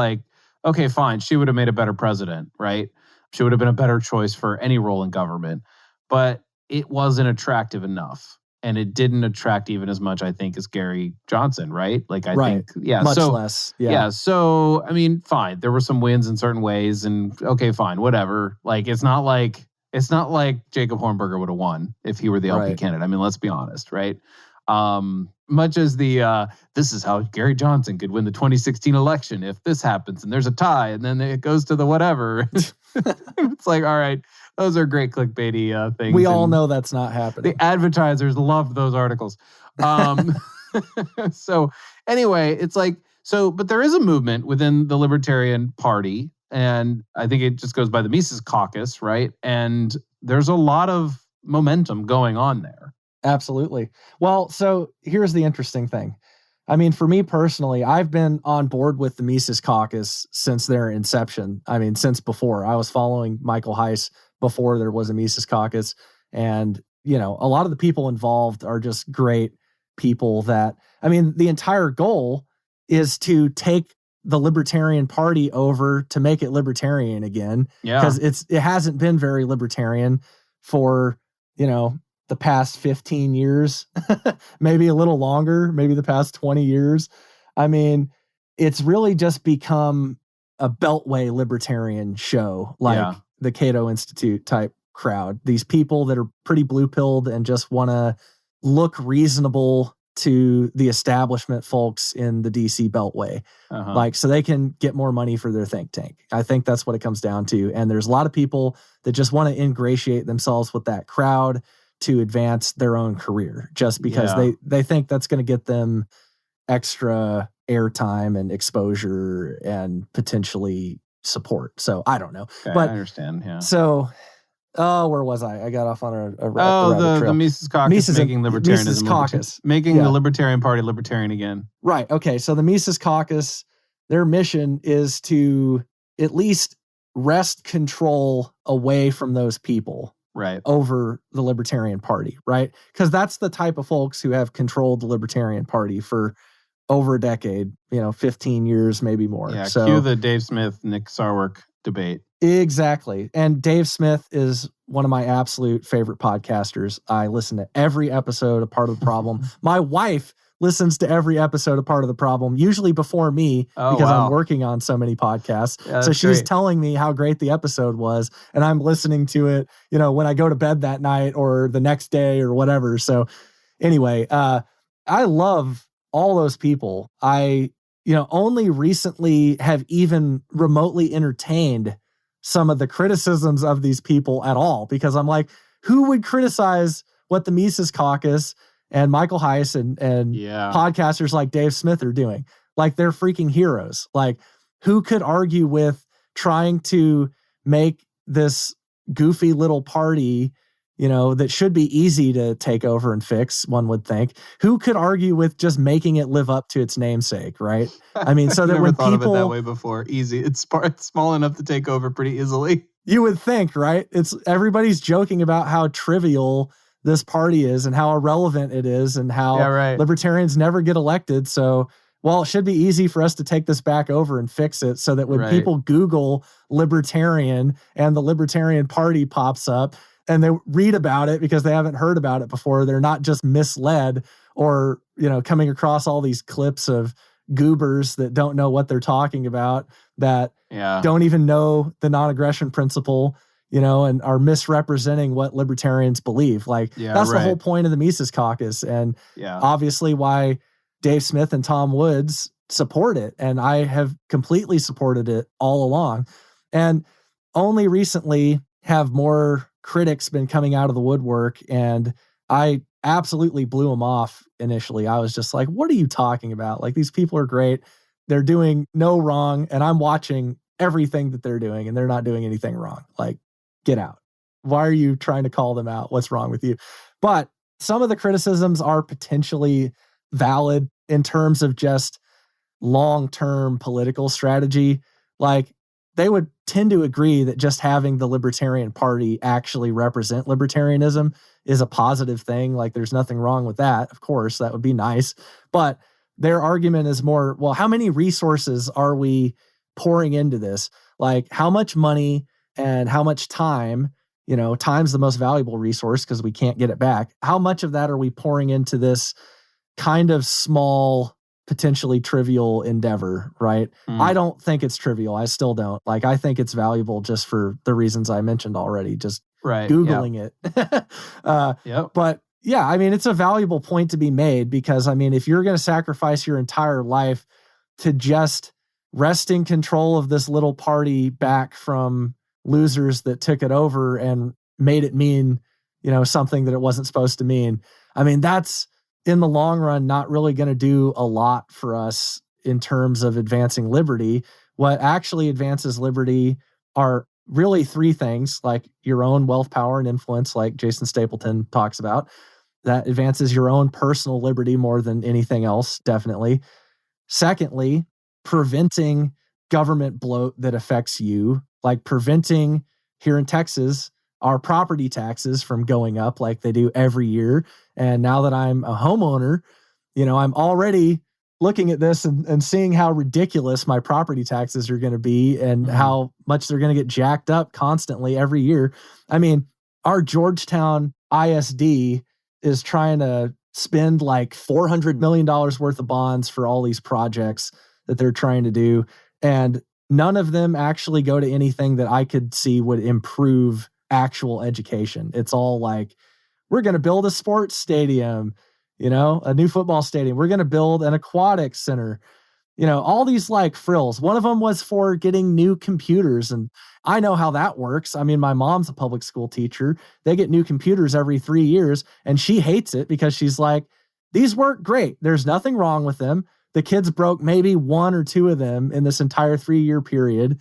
okay, fine, she would have made a better president, right? She would have been a better choice for any role in government, but it wasn't attractive enough. and it didn't attract even as much, I think, as Gary Johnson, right? Like, I Right. think, yeah. Much so, less. yeah. So, I mean, fine. There were some wins in certain ways, and okay, fine, whatever. Like, it's not like Jacob Hornberger would have won if he were the LP Right. candidate. I mean, let's be honest, right? Much as this is how Gary Johnson could win the 2016 election if this happens and there's a tie and then it goes to the whatever. It's like, all right, those are great clickbaity things. We all know that's not happening. The advertisers love those articles. So anyway, it's like, but there is a movement within the Libertarian Party, and I think it just goes by the Mises Caucus, right? And there's a lot of momentum going on there. Absolutely. Well, so here's the interesting thing. I mean, for me personally, I've been on board with the Mises Caucus since their inception. I mean, since before. I was following Michael Heiss before there was a Mises Caucus. And, you know, a lot of the people involved are just great people that, I mean, the entire goal is to take the Libertarian Party over to make it libertarian again. Yeah. Because it hasn't been very libertarian for, you know, the past 15 years, maybe a little longer, maybe the past 20 years. I mean, it's really just become a beltway libertarian show, like the Cato Institute type crowd. These people that are pretty blue-pilled and just want to look reasonable to the establishment folks in the DC beltway, like so they can get more money for their think tank. I think that's what it comes down to. And there's a lot of people that just want to ingratiate themselves with that crowd to advance their own career just because they think that's going to get them extra airtime and exposure and potentially support. So I don't know. Okay, but I understand. Yeah. So, where was I? I got off on a rabbit trail. The Mises Caucus making libertarianism. Mises Caucus. Making the Libertarian Party libertarian again. Right. Okay. So the Mises Caucus, their mission is to at least wrest control away from those people. Right. Over the Libertarian Party, right? Because that's the type of folks who have controlled the Libertarian Party for over a decade, 15 years, maybe more. Yeah, so, cue the Dave Smith, Nick Sarwark debate. Exactly. And Dave Smith is one of my absolute favorite podcasters. I listen to every episode of Part of the Problem. My wife listens to every episode of Part of the Problem, usually before me, because I'm working on so many podcasts. Yeah, so she's telling me how great the episode was, and I'm listening to it, when I go to bed that night or the next day or whatever. So anyway, I love all those people. I, only recently have even remotely entertained some of the criticisms of these people at all, because I'm like, who would criticize what the Mises Caucus and Michael Heiss and podcasters like Dave Smith are doing? Like, they're freaking heroes. Like, who could argue with trying to make this goofy little party, that should be easy to take over and fix, one would think? Who could argue with just making it live up to its namesake, right? I mean, so that never when thought people, of it that way before. Easy. It's small enough to take over pretty easily. You would think, right? Everybody's joking about how trivial this party is and how irrelevant it is and how libertarians never get elected. So, it should be easy for us to take this back over and fix it so that when people Google libertarian and the Libertarian Party pops up and they read about it because they haven't heard about it before, they're not just misled or, coming across all these clips of goobers that don't know what they're talking about, that don't even know the non-aggression principle, and are misrepresenting what libertarians believe. Like, that's the whole point of the Mises Caucus. And obviously why Dave Smith and Tom Woods support it. And I have completely supported it all along. And only recently have more critics been coming out of the woodwork. And I absolutely blew them off initially. I was just like, what are you talking about? Like, these people are great. They're doing no wrong. And I'm watching everything that they're doing and they're not doing anything wrong. Like, get out. Why are you trying to call them out? What's wrong with you? But some of the criticisms are potentially valid in terms of just long-term political strategy. Like, they would tend to agree that just having the Libertarian Party actually represent libertarianism is a positive thing. Like, there's nothing wrong with that. Of course, that would be nice. But their argument is more, well, how many resources are we pouring into this? Like, how much money and how much time, time's the most valuable resource because we can't get it back. How much of that are we pouring into this kind of small, potentially trivial endeavor, right? I don't think it's trivial. I still don't. Like, I think it's valuable just for the reasons I mentioned already, just Googling it. But yeah, I mean, it's a valuable point to be made because, I mean, if you're going to sacrifice your entire life to just wresting control of this little party back from losers that took it over and made it mean, something that it wasn't supposed to mean. I mean, that's in the long run, not really going to do a lot for us in terms of advancing liberty. What actually advances liberty are really three things, like your own wealth, power, and influence, like Jason Stapleton talks about. That advances your own personal liberty more than anything else, definitely. Secondly, preventing government bloat that affects you, like preventing, here in Texas, our property taxes from going up like they do every year. And now that I'm a homeowner, I'm already looking at this and seeing how ridiculous my property taxes are going to be and how much they're going to get jacked up constantly every year. I mean, our Georgetown ISD is trying to spend like $400 million worth of bonds for all these projects that they're trying to do. And none of them actually go to anything that I could see would improve actual education. It's all like, we're going to build a sports stadium, a new football stadium. We're going to build an aquatic center, all these like frills. One of them was for getting new computers. And I know how that works. I mean, my mom's a public school teacher. They get new computers every 3 years and she hates it because she's like, these work great. There's nothing wrong with them. The kids broke maybe one or two of them in this entire 3-year period.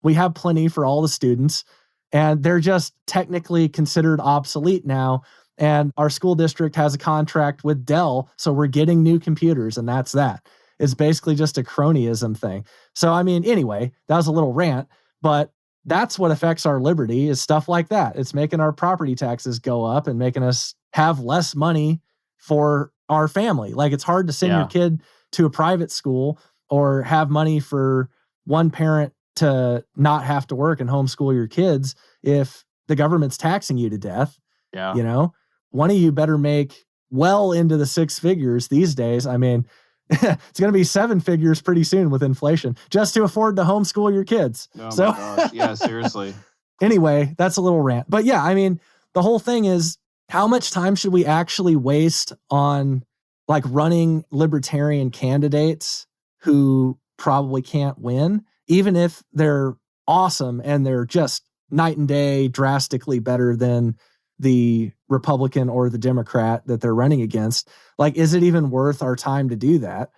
We have plenty for all the students and they're just technically considered obsolete now. And our school district has a contract with Dell. So we're getting new computers and that's that. It's basically just a cronyism thing. So, I mean, anyway, that was a little rant, but that's what affects our liberty is stuff like that. It's making our property taxes go up and making us have less money for our family. Like it's hard to send your kid to a private school or have money for one parent to not have to work and homeschool your kids if the government's taxing you to death. One of you better make well into the 6 figures these days. I mean, it's going to be 7 figures pretty soon with inflation just to afford to homeschool your kids. Oh so, my gosh. Yeah, seriously. Anyway, that's a little rant. But yeah, I mean, the whole thing is how much time should we actually waste on like running libertarian candidates who probably can't win, even if they're awesome and they're just night and day drastically better than the Republican or the Democrat that they're running against. Like, is it even worth our time to do that?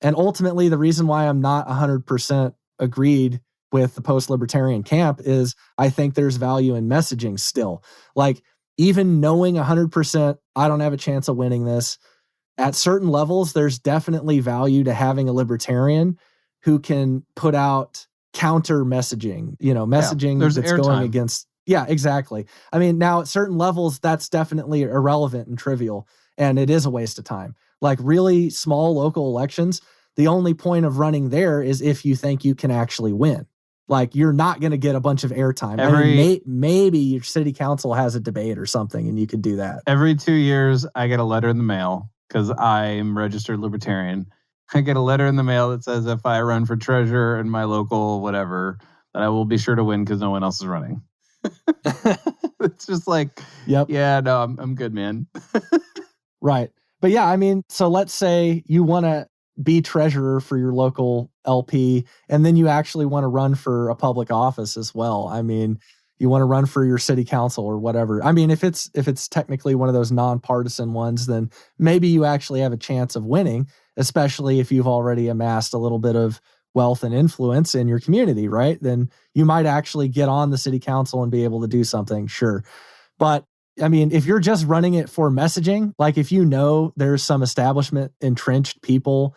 And ultimately, the reason why I'm not 100% agreed with the post-libertarian camp is I think there's value in messaging still. Like, even knowing 100% I don't have a chance of winning this, at certain levels, there's definitely value to having a libertarian who can put out counter messaging, messaging that's going against. Yeah, exactly. I mean, now at certain levels, that's definitely irrelevant and trivial, and it is a waste of time. Like really small local elections, the only point of running there is if you think you can actually win. Like you're not going to get a bunch of airtime. Maybe your city council has a debate or something, and you could do that. Every 2 years, I get a letter in the mail because I'm registered libertarian. I get a letter in the mail that says if I run for treasurer in my local whatever, that I will be sure to win because no one else is running. It's just like, I'm good, man. Right. But yeah, I mean, so let's say you want to be treasurer for your local LP, and then you actually want to run for a public office as well. I mean, you want to run for your city council or whatever. I mean, if it's technically one of those nonpartisan ones, then maybe you actually have a chance of winning, especially if you've already amassed a little bit of wealth and influence in your community, right? Then you might actually get on the city council and be able to do something, sure. But I mean, if you're just running it for messaging, like if you know there's some establishment entrenched people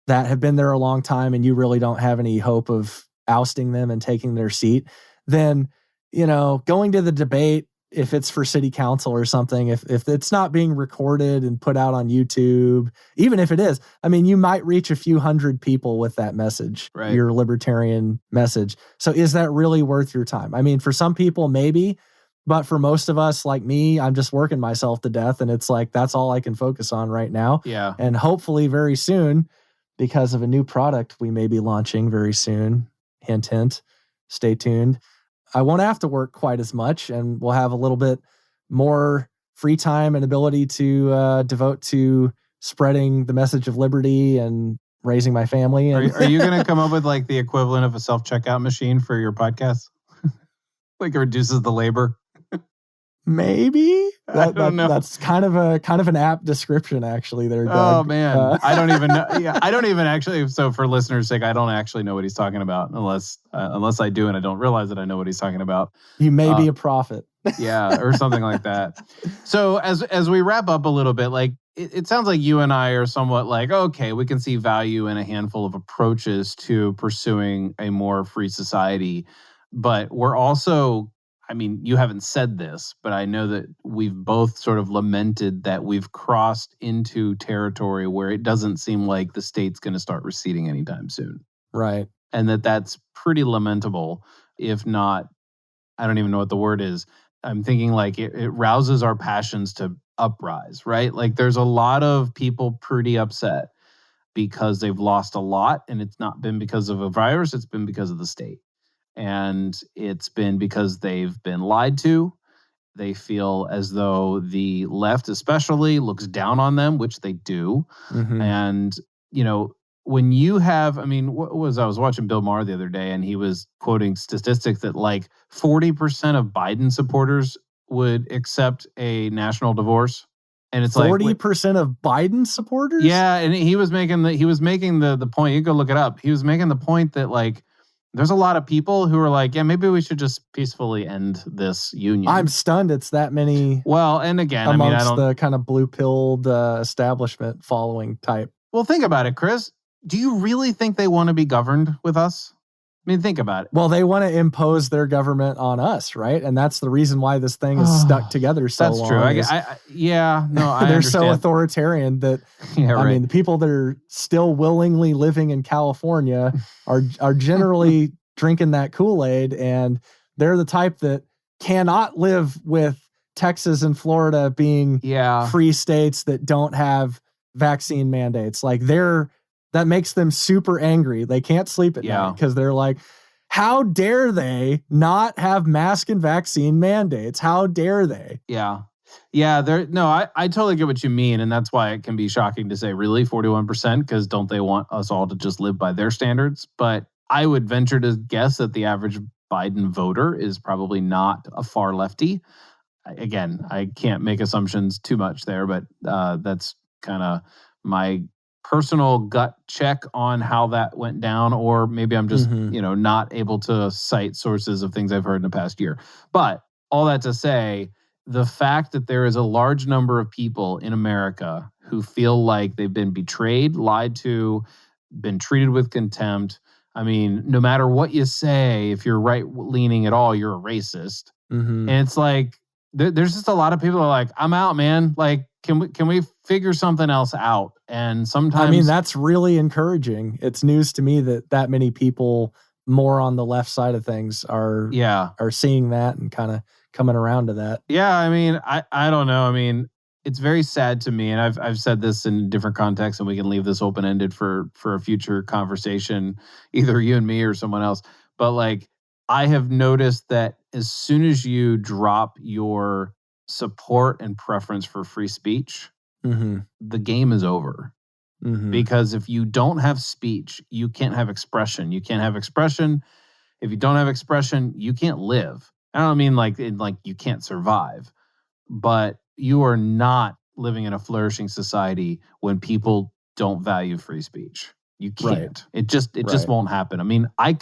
that have been there a long time and you really don't have any hope of ousting them and taking their seat, then, going to the debate, if it's for city council or something, if it's not being recorded and put out on YouTube, even if it is, I mean, you might reach a few hundred people with that message, right? Your libertarian message. So is that really worth your time? I mean, for some people, maybe, But for most of us, like me, I'm just working myself to death. And it's like, that's all I can focus on right now. Yeah. And hopefully very soon, because of a new product we may be launching very soon, hint, hint, stay tuned, I won't have to work quite as much, and we'll have a little bit more free time and ability to devote to spreading the message of liberty and raising my family. And Are you going to come up with like the equivalent of a self-checkout machine for your podcast? Like it reduces the labor? Maybe I don't know. That's kind of an apt description, actually. There, Doug. Oh man, I don't even know. Yeah, I don't even actually. So for listeners' sake, I don't actually know what he's talking about, unless I do, and I don't realize that I know what he's talking about. You may be a prophet. Yeah, or something like that. So as we wrap up a little bit, like it sounds like you and I are somewhat like, okay, we can see value in a handful of approaches to pursuing a more free society, but we're also, I mean, you haven't said this, but I know that we've both sort of lamented that we've crossed into territory where it doesn't seem like the state's going to start receding anytime soon. Right. And that's pretty lamentable, if not, I don't even know what the word is. I'm thinking like it rouses our passions to uprise, right? Like there's a lot of people pretty upset because they've lost a lot, and it's not been because of a virus, it's been because of the state. And it's been because they've been lied to. They feel as though the left especially looks down on them, which they do. Mm-hmm. And, you know, when you have, I mean, I was watching Bill Maher the other day, and he was quoting statistics that like 40% of Biden supporters would accept a national divorce. And it's 40% of Biden supporters? Yeah, and he was making the point, you go look it up. He was making the point that like there's a lot of people who are like, yeah, maybe we should just peacefully end this union. I'm stunned it's that many. Well, and again, amongst I mean, the kind of blue-pilled establishment following type. Well, think about it, Chris. Do you really think they want to be governed with us? I mean, think about it. Well, they want to impose their government on us, right? And that's the reason why this thing is stuck together so long. That's true. I they're understand. so authoritarian that, yeah, right. I mean, the people that are still willingly living in California are generally drinking that Kool-Aid, and they're the type that cannot live with Texas and Florida being free states that don't have vaccine mandates. Like that makes them super angry. They can't sleep at night because they're like, how dare they not have mask and vaccine mandates? How dare they? Yeah. Yeah. I totally get what you mean. And that's why it can be shocking to say, really, 41%? Because don't they want us all to just live by their standards? But I would venture to guess that the average Biden voter is probably not a far lefty. Again, I can't make assumptions too much there, but that's kind of my personal gut check on how that went down, or maybe I'm just, not able to cite sources of things I've heard in the past year. But all that to say, the fact that there is a large number of people in America who feel like they've been betrayed, lied to, been treated with contempt. I mean, no matter what you say, if you're right-leaning at all, you're a racist. Mm-hmm. And it's like, there's just a lot of people who are like, I'm out, man. Like, can we figure something else out? And sometimes, I mean, that's really encouraging. It's news to me that many people more on the left side of things are seeing that and kind of coming around to that. Yeah, I mean, I don't know. I mean, it's very sad to me, and I've said this in different contexts, and we can leave this open-ended for a future conversation, either you and me or someone else. But like, I have noticed that as soon as you drop your support and preference for free speech, the game is over. Because if you don't have speech, you can't have expression. You can't have expression. If you don't have expression, you can't live. I don't mean like you can't survive, but you are not living in a flourishing society when people don't value free speech. You can't. Right. It just won't happen. I mean, I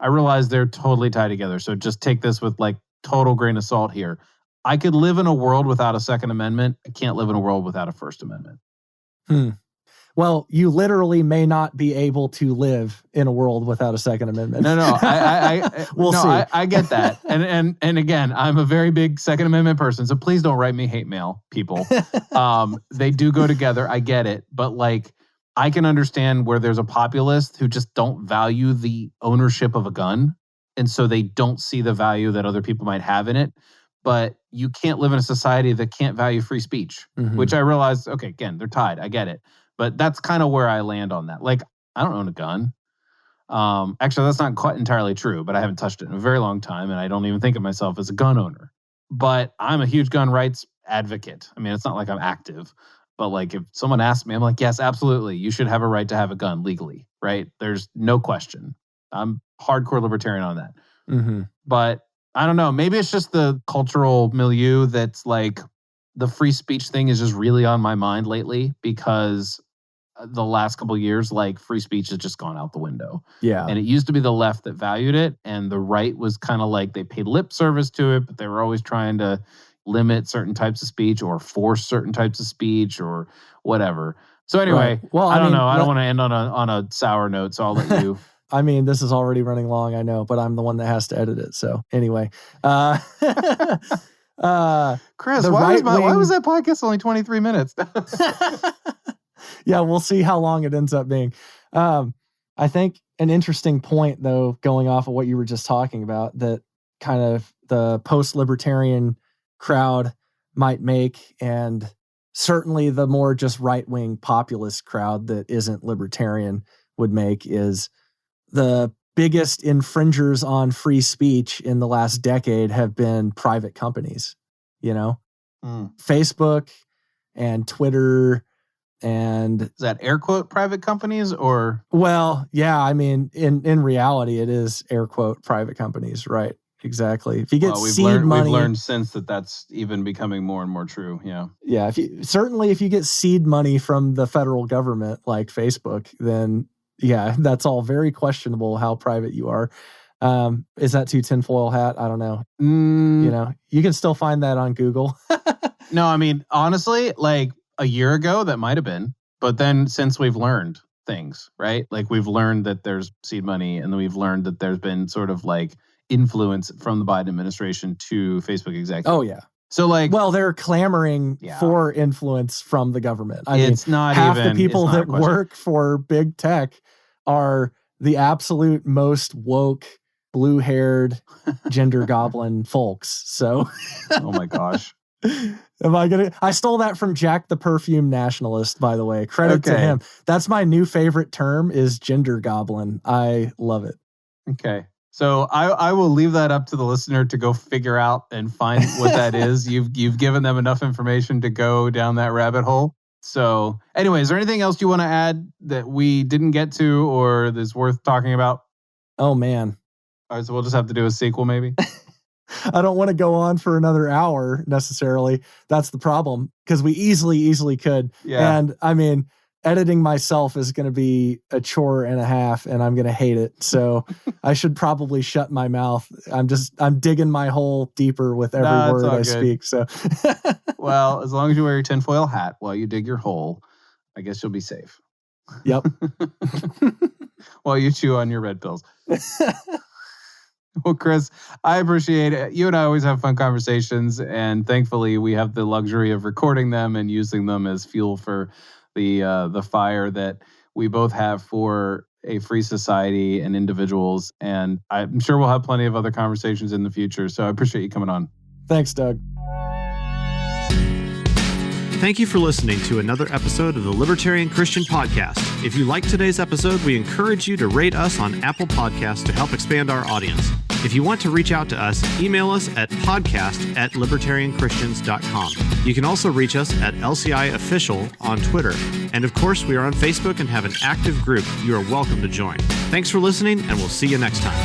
realize they're totally tied together. So just take this with like total grain of salt here. I could live in a world without a Second Amendment. I can't live in a world without a First Amendment. Well, you literally may not be able to live in a world without a Second Amendment. No, we'll see. I get that. And again, I'm a very big Second Amendment person, so please don't write me hate mail, people. They do go together. I get it. But like, I can understand where there's a populist who just don't value the ownership of a gun. And so they don't see the value that other people might have in it. but you can't live in a society that can't value free speech, which I realized, okay, again, they're tied. I get it. But that's kind of where I land on that. Like, I don't own a gun. Actually, that's not quite entirely true, but I haven't touched it in a very long time, and I don't even think of myself as a gun owner. But I'm a huge gun rights advocate. I mean, it's not like I'm active, but like if someone asks me, I'm like, yes, absolutely. You should have a right to have a gun legally, right? There's no question. I'm hardcore libertarian on that. But I don't know. Maybe it's just the cultural milieu that's like the free speech thing is just really on my mind lately because the last couple of years, like free speech has just gone out the window. Yeah. And it used to be the left that valued it. And the right was kind of like they paid lip service to it, but they were always trying to limit certain types of speech or force certain types of speech or whatever. So anyway, right. Well, I don't know. I don't want to end on a sour note, so I'll let you. I mean, this is already running long, I know, but I'm the one that has to edit it. So anyway. Chris, why was that podcast only 23 minutes? Yeah, we'll see how long it ends up being. I think an interesting point, though, going off of what you were just talking about, that kind of the post-libertarian crowd might make, and certainly the more just right-wing populist crowd that isn't libertarian would make, is the biggest infringers on free speech in the last decade have been private companies, you know? Facebook and Twitter. And is that air quote private companies or? Well, yeah, I mean, in reality, it is air quote private companies, right? Exactly. If you get seed money, we've learned since that's even becoming more and more true. Yeah. Yeah. If you get seed money from the federal government, like Facebook, then yeah, that's all very questionable how private you are. Is that too tinfoil hat? I don't know. You know, you can still find that on Google. No, I mean, honestly, like, a year ago, that might have been. But then since we've learned things, right? Like we've learned that there's seed money and then we've learned that there's been sort of like influence from the Biden administration to Facebook executives. Oh, yeah. So like, well, they're clamoring for influence from the government. I mean, not half even, the people that work for big tech are the absolute most woke, blue-haired, gender goblin folks. So, oh my gosh. I stole that from Jack the Perfume Nationalist, by the way. Credit to him. That's my new favorite term is gender goblin. I love it. Okay. So I will leave that up to the listener to go figure out and find what that is. You've given them enough information to go down that rabbit hole. So anyway, is there anything else you want to add that we didn't get to or that's worth talking about? Oh, man. All right, so we'll just have to do a sequel maybe. I don't want to go on for another hour necessarily. That's the problem because we easily could. Yeah. And I mean, editing myself is going to be a chore and a half and I'm going to hate it. So I should probably shut my mouth. I'm digging my hole deeper with every word I speak. So, well, as long as you wear your tinfoil hat while you dig your hole, I guess you'll be safe. Yep. While you chew on your red pills. Well, Chris, I appreciate it. You and I always have fun conversations, and thankfully we have the luxury of recording them and using them as fuel for the fire that we both have for a free society and individuals. And I'm sure we'll have plenty of other conversations in the future. So I appreciate you coming on. Thanks, Doug. Thank you for listening to another episode of the Libertarian Christian Podcast. If you liked today's episode, we encourage you to rate us on Apple Podcasts to help expand our audience. If you want to reach out to us, email us at podcast@libertarianchristians.com. You can also reach us at LCI Official on Twitter. And of course, we are on Facebook and have an active group you are welcome to join. Thanks for listening, and we'll see you next time.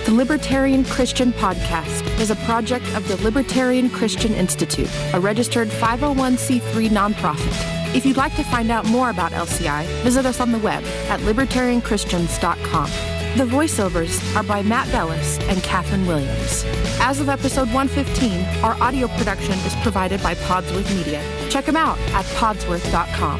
The Libertarian Christian Podcast is a project of the Libertarian Christian Institute, a registered 501c3 nonprofit. If you'd like to find out more about LCI, visit us on the web at libertarianchristians.com. The voiceovers are by Matt Bellis and Catherine Williams. As of episode 115, our audio production is provided by Podsworth Media. Check them out at podsworth.com.